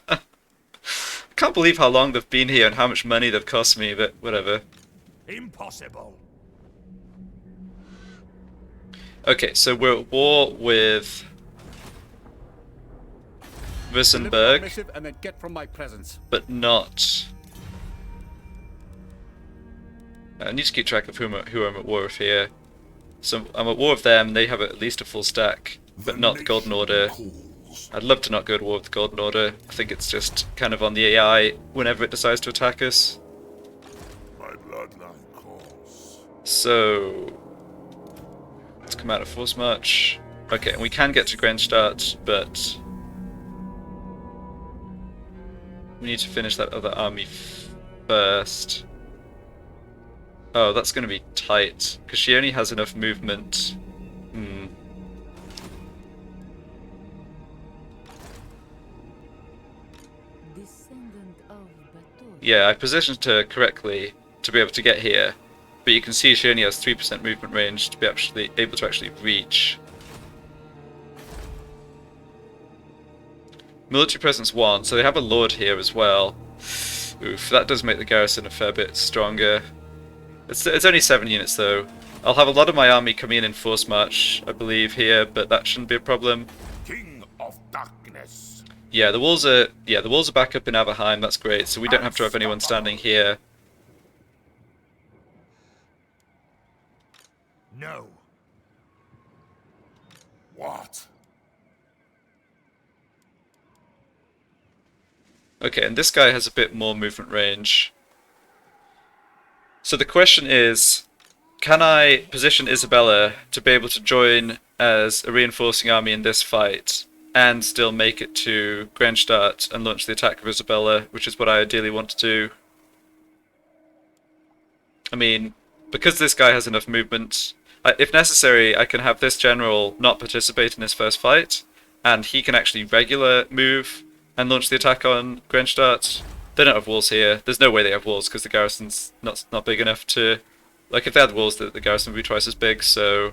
I can't believe how long they've been here and how much money they've cost me, but whatever. Impossible. Okay, so we're at war with Deliver my Wissenberg, missive and then get from my presence. but not... I need to keep track of who I'm at war with here. So I'm at war with them, and they have at least a full stack, but not the Golden Order. Calls. I'd love to not go to war with the Golden Order. I think it's just kind of on the AI whenever it decides to attack us. My bloodline calls. So... let's come out of Force March. Okay, and we can get to Grenstadt, but... we need to finish that other army first. Oh, that's going to be tight, because she only has enough movement. Descendant of Bator. Yeah, I positioned her correctly to be able to get here, but you can see she only has 3% movement range to be actually able to actually reach. Military presence 1, so they have a lord here as well. Oof, that does make the garrison a fair bit stronger. It's only 7 units though. I'll have a lot of my army coming in Force March, I believe, here, but that shouldn't be a problem. King of darkness. Yeah, the walls are back up in Averheim, that's great, so we don't have to have anyone standing here. No. What? Okay, and this guy has a bit more movement range. So the question is, can I position Isabella to be able to join as a reinforcing army in this fight, and still make it to Grenstadt and launch the attack of Isabella, which is what I ideally want to do? I mean, because this guy has enough movement, if necessary, I can have this general not participate in his first fight, and he can actually regular move and launch the attack on Grenstadt. They don't have walls here. There's no way they have walls because the garrison's not big enough to... Like, if they had walls, the garrison would be twice as big, so...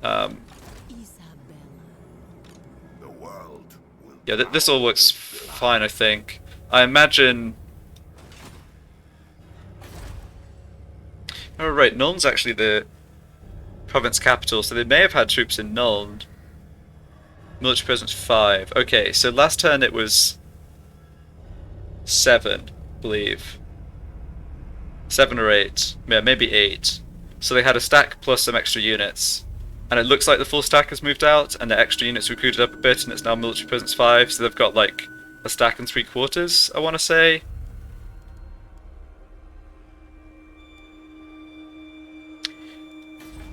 Isabella. The world will Yeah, this all works fine, I think. I imagine... Oh, right, Nuln's actually the province capital, so they may have had troops in Nuln. Military presence 5. Okay, so last turn it was 7, I believe. 7 or 8. Yeah, maybe 8. So they had a stack plus some extra units. And it looks like the full stack has moved out, and the extra units recruited up a bit, and it's now military presence 5, so they've got like a stack and 3/4, I want to say.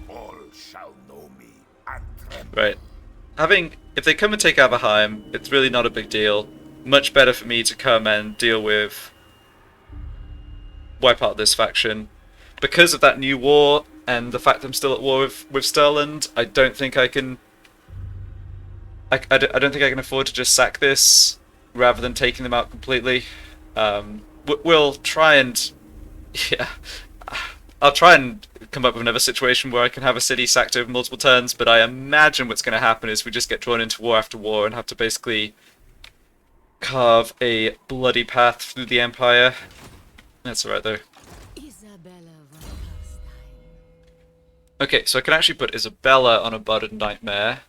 all shall know me and tremble. Right. If they come and take Averheim, it's really not a big deal. Much better for me to come and deal with... wipe out this faction. Because of that new war, and the fact I'm still at war with Stirland, I don't think I can... I don't think I can afford to just sack this, rather than taking them out completely. We'll try and... Yeah. I'll try and come up with another situation where I can have a city sacked over multiple turns, but I imagine what's going to happen is we just get drawn into war after war and have to basically carve a bloody path through the Empire. That's alright though. Isabella von Carstein. Okay, so I can actually put Isabella on a Budded Nightmare.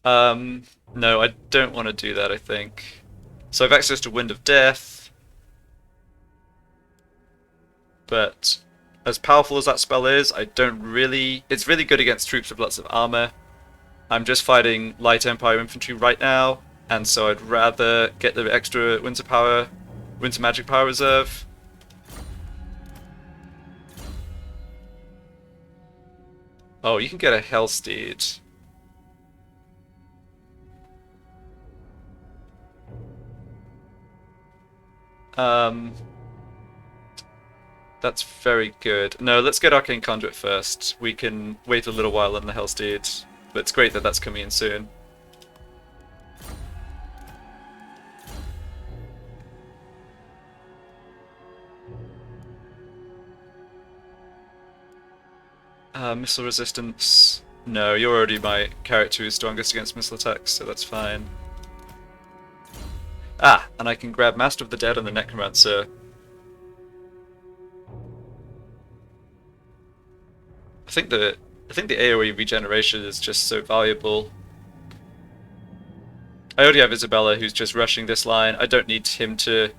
No, I don't want to do that, I think. So I have access to Wind of Death. But as powerful as that spell is, I don't really... It's really good against troops with lots of armor. I'm just fighting light Empire infantry right now, and so I'd rather get the extra Winter Magic Power reserve. Oh, you can get a Hellsteed. That's very good. No, let's get Arcane Conduit first. We can wait a little while on the Hellsteed, but it's great that that's coming in soon. Missile resistance. No, you're already my character who's strongest against missile attacks, so that's fine. Ah, and I can grab Master of the Dead on the Necromancer. I think the AoE regeneration is just so valuable. I already have Isabella who's just rushing this line. I don't need him to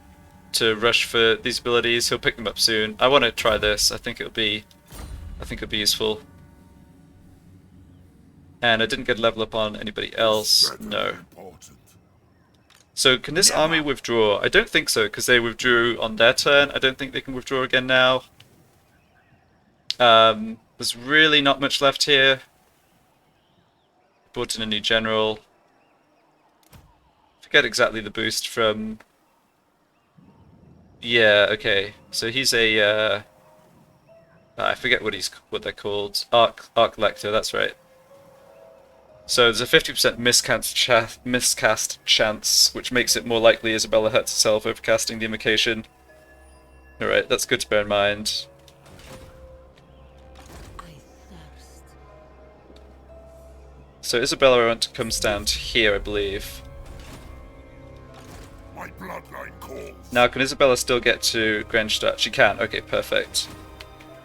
rush for these abilities. He'll pick them up soon. I want to try this. I think it'll be useful. And I didn't get level up on anybody else. No. So can this army withdraw? I don't think so, because they withdrew on their turn. I don't think they can withdraw again now. There's really not much left here. Brought in a new general. Forget exactly the boost from... Yeah, okay. So he's a... I forget what they're called. Arc Lector, that's right. So there's a 50% miscast chance, which makes it more likely Isabella hurts herself over casting the Invocation. Alright, that's good to bear in mind. I thirst. So Isabella wants to come stand here, I believe. My bloodline calls. Now, can Isabella still get to Grenstadt? She can. Okay, perfect.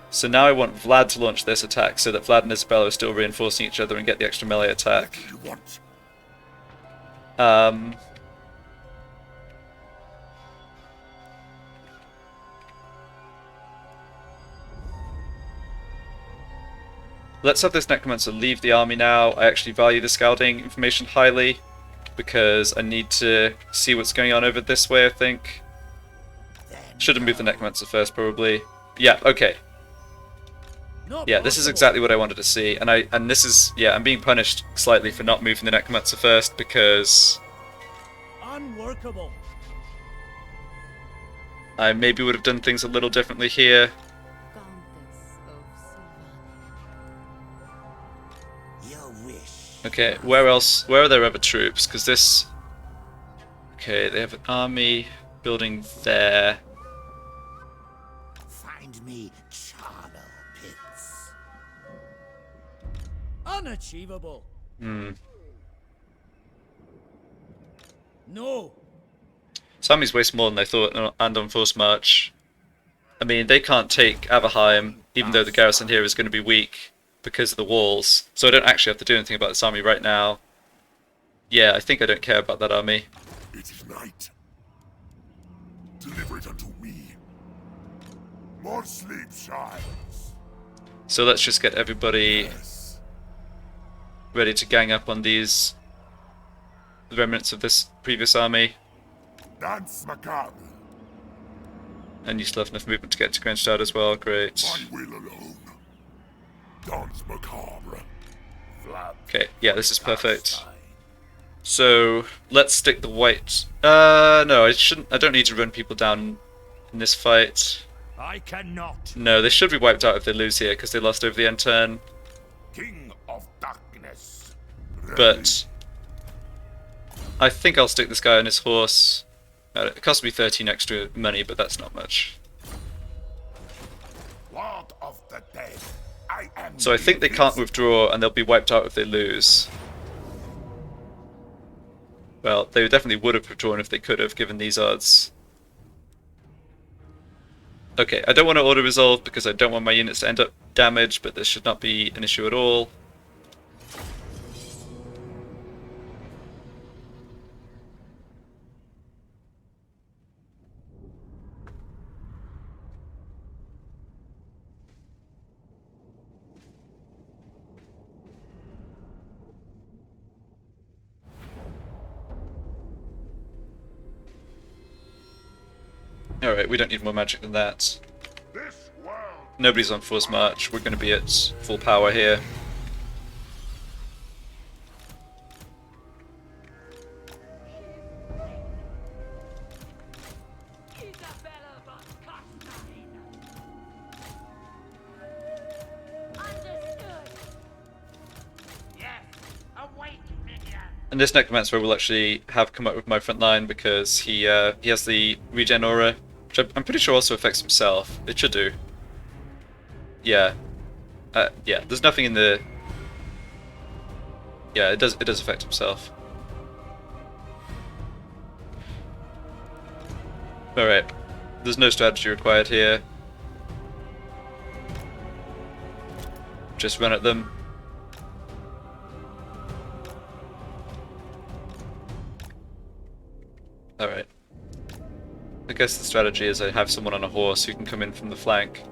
So now I want Vlad to launch this attack so that Vlad and Isabella are still reinforcing each other and get the extra melee attack. You want? Let's have this Necromancer leave the army now. I actually value the scouting information highly because I need to see what's going on over this way, I think. Should have moved the Necromancer first, probably. Yeah, okay. Yeah, this is exactly what I wanted to see, and this is, yeah, I'm being punished slightly for not moving the Necromancer first because Unworkable. I maybe would have done things a little differently here. Countess of Sylvania. Okay, where else? Where are there other troops? Because this... Okay, they have an army building there. Find me charnel pits. Unachievable. Hmm. No. This army's way smaller than I thought, and on force march. I mean, they can't take Averheim, even though the garrison here is going to be weak because of the walls. So I don't actually have to do anything about this army right now. Yeah, I think I don't care about that army. It is night. Deliver it unto me. More sleep, child. So let's just get everybody Yes. ready to gang up on these remnants of this previous army. Dance macabre. And you still have enough movement to get to Grenstad as well, great. My will alone. Dance macabre. Flab Okay, yeah, this is perfect. Carstein. So let's stick the white. No, I don't need to run people down in this fight. I cannot. No, they should be wiped out if they lose here because they lost over the end turn. King of darkness. But I think I'll stick this guy on his horse. It cost me 13 extra money, but that's not much. Lord of the dead. I am. So I think they can't withdraw, and they'll be wiped out if they lose. Well, they definitely would have withdrawn if they could have, given these odds. Okay, I don't want to auto-resolve because I don't want my units to end up damaged, but this should not be an issue at all. Alright, we don't need more magic than that. This world. Nobody's on force march, we're going to be at full power here. Isabella von Carstein. Understood. Yes. Await, minion. And this Necromancer will actually have come up with my front line because he has the regen aura, which I'm pretty sure also affects himself. It should do. Yeah. Yeah, there's nothing in the... Yeah, it does affect himself. Alright. There's no strategy required here. Just run at them. Alright. I guess the strategy is I have someone on a horse who can come in from the flank.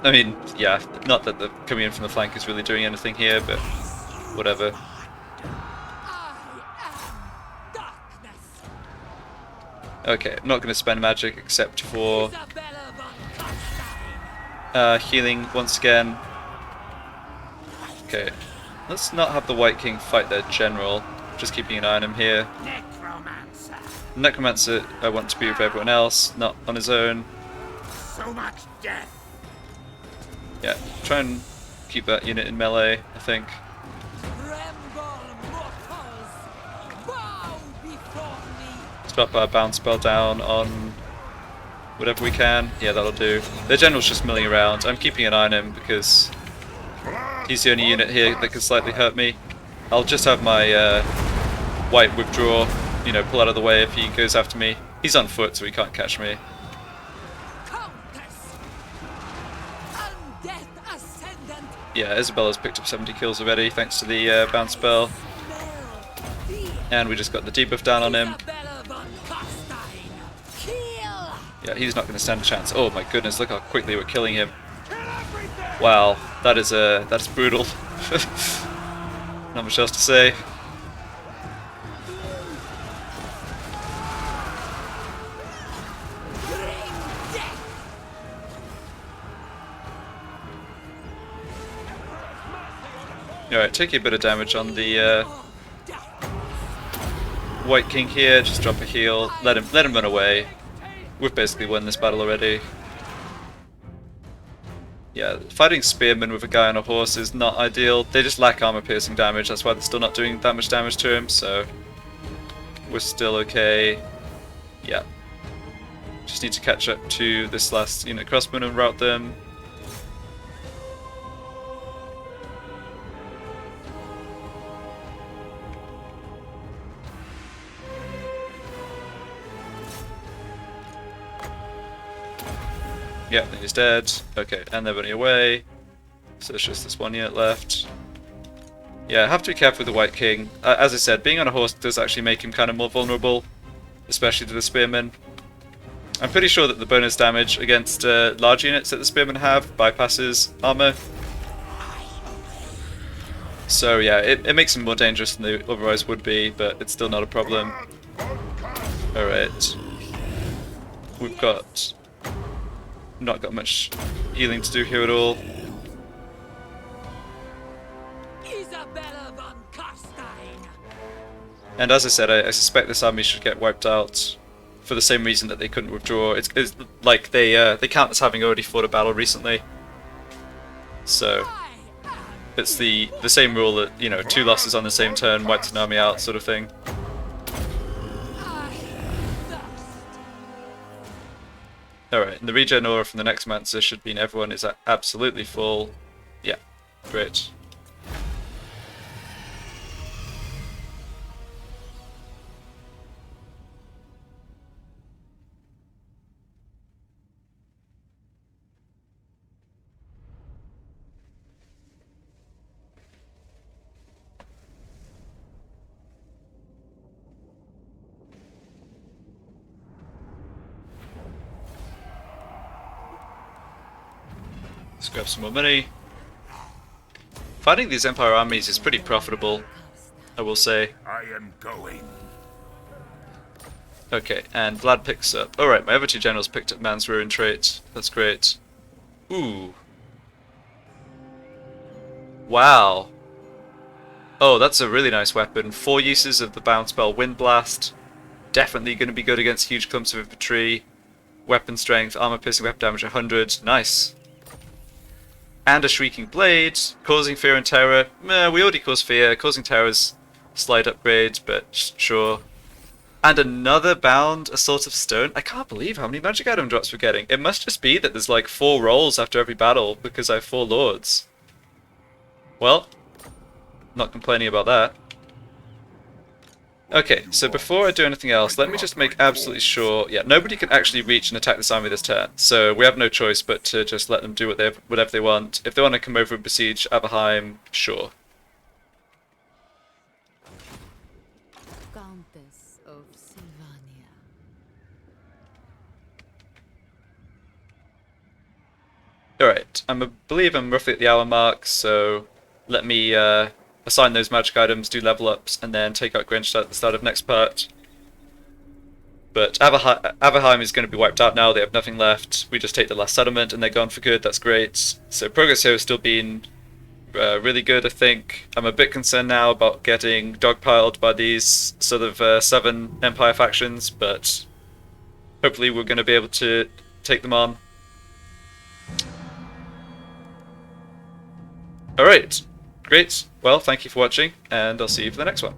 I mean, yeah, not that the coming in from the flank is really doing anything here, but whatever. Darkness. Okay, I'm not going to spend magic except for Isabella von Carstein. healing once again. Okay, let's not have the White King fight their general, just keeping an eye on him here. Necromancer. Necromancer, I want to be with everyone else, not on his own. So much death. Yeah, try and keep that unit in melee, I think. Tremble, mortals. Bow before me. Let's drop our bounce spell down on whatever we can. Yeah, that'll do. Their general's just milling around. I'm keeping an eye on him because he's the only unit here that can slightly hurt me. I'll just have my white withdraw, you know, pull out of the way if he goes after me. He's on foot, so he can't catch me. Countess. Undeath ascendant. Yeah, Isabella's picked up 70 kills already, thanks to the bounce spell. Smell. Fear. And we just got the debuff down on him. Isabella von Carstein. Kill. Yeah, he's not going to stand a chance. Oh my goodness, look how quickly we're killing him. Wow, that's brutal. Not much else to say. Bring death. Alright, taking a bit of damage on the Oh, darkness. White King here, just drop a heal, let him run away. We've basically won this battle already. Yeah, fighting spearmen with a guy on a horse is not ideal. They just lack armor piercing damage, that's why they're still not doing that much damage to him, so we're still okay. Yeah. Just need to catch up to this last unit crossbow and rout them. Yeah, then he's dead. Okay, and they're running away. So there's just this one unit left. Yeah, I have to be careful with the White King. As I said, being on a horse does actually make him kind of more vulnerable, especially to the spearmen. I'm pretty sure that the bonus damage against large units that the spearmen have bypasses armor. So yeah, it makes him more dangerous than they otherwise would be, but it's still not a problem. Alright. We've not got much healing to do here at all. Isabella von Carstein. And as I said, I suspect this army should get wiped out for the same reason that they couldn't withdraw. It's like they count as having already fought a battle recently. So it's the same rule that, you know, 2 losses on the same turn wipes an army out, sort of thing. Alright, and the regen aura from the Necromancer should mean everyone is absolutely full. Yeah, great. Let's grab some more money. Fighting these Empire armies is pretty profitable, I will say. I am going. Okay, and Vlad picks up. Alright, my other 2 generals picked up Man's Ruin trait. That's great. Ooh. Wow. Oh, that's a really nice weapon. 4 uses of the bound spell Wind Blast. Definitely going to be good against huge clumps of infantry. Weapon strength, armor piercing weapon damage 100. Nice. And a Shrieking Blade, causing fear and terror. We already cause fear. Causing terror is a slight upgrade, but sure. And another bound Assault of Stone. I can't believe how many magic item drops we're getting. It must just be that there's like 4 rolls after every battle because I have 4 lords. Well, not complaining about that. Okay, so before I do anything else, let me just make absolutely sure. Yeah, nobody can actually reach and attack this army this turn, so we have no choice but to just let them do whatever they want. If they want to come over and besiege Averheim, sure. Countess of Sylvania. Alright, I believe I'm roughly at the hour mark, so let me assign those magic items, do level ups, and then take out Grinch at the start of next part. But Averheim is going to be wiped out now, they have nothing left. We just take the last settlement and they're gone for good, that's great. So progress here has still been really good, I think. I'm a bit concerned now about getting dogpiled by these sort of 7 Empire factions, but hopefully we're going to be able to take them on. Alright, great. Well, thank you for watching, and I'll see you for the next one.